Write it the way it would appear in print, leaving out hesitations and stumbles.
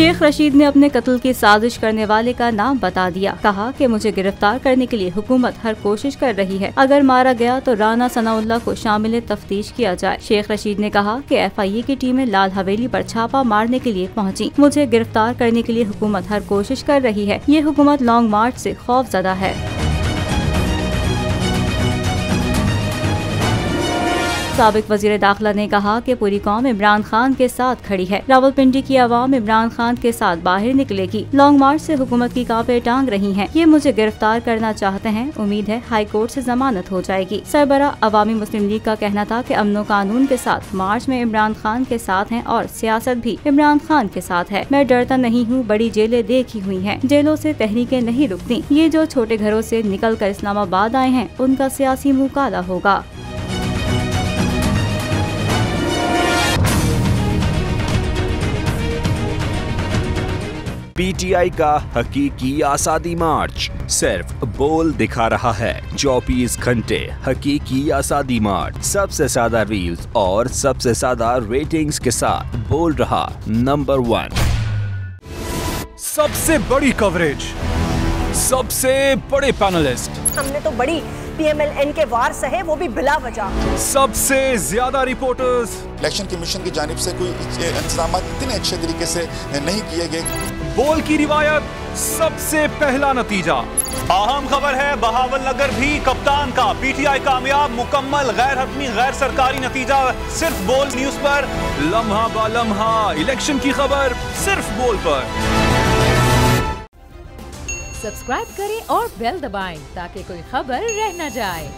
शेख रशीद ने अपने कत्ल की साजिश करने वाले का नाम बता दिया। कहा कि मुझे गिरफ्तार करने के लिए हुकूमत हर कोशिश कर रही है। अगर मारा गया तो राना सनाउल्लाह को शामिल तफ्तीश किया जाए। शेख रशीद ने कहा कि FIA की टीमें लाल हवेली पर छापा मारने के लिए पहुंची। मुझे गिरफ्तार करने के लिए हुकूमत हर कोशिश कर रही है। ये हुकूमत लॉन्ग मार्च से खौफजदा है। साबिक वजीर दाखिला ने कहा कि पूरी कौम इमरान खान के साथ खड़ी है। रावलपिंडी की आवाम इमरान खान के साथ बाहर निकलेगी। लॉन्ग मार्च से हुकूमत की कांपे टांग रही हैं। ये मुझे गिरफ्तार करना चाहते हैं। उम्मीद है हाई कोर्ट से जमानत हो जाएगी। सरबरा अवामी मुस्लिम लीग का कहना था कि अमनो कानून के साथ मार्च में इमरान खान के साथ हैं और सियासत भी इमरान खान के साथ है। मैं डरता नहीं हूँ, बड़ी जेलें देखी हुई हैं। जेलों से तहरीकें नहीं रुकती। ये जो छोटे घरों से निकल कर इस्लामाबाद आए हैं, उनका सियासी मुँह काला होगा। PTI का हकीकी आज़ादी मार्च सिर्फ बोल दिखा रहा है। 24 घंटे हकीकी आज़ादी मार्च सबसे ज्यादा रील्स और सबसे ज्यादा रेटिंग्स के साथ बोल रहा नंबर 1। सबसे बड़ी कवरेज, सबसे बड़े पैनलिस्ट, हमने तो बड़ी PMLN के वार सहे, वो भी बिला वजह। सबसे ज्यादा रिपोर्टर्स। इलेक्शन कमीशन की जानिब से कोई इंतजाम इतने अच्छे तरीके से नहीं किए गए। बोल की रिवायत, सबसे पहला नतीजा। अहम खबर है बहावल नगर भी कप्तान का। PTI कामयाब, मुकम्मल गैर हतमी गैर सरकारी नतीजा सिर्फ बोल न्यूज पर। लम्हा बा लम्हा इलेक्शन की खबर सिर्फ बोल पर। सब्सक्राइब करें और बेल दबाएं ताकि कोई खबर रह न जाए।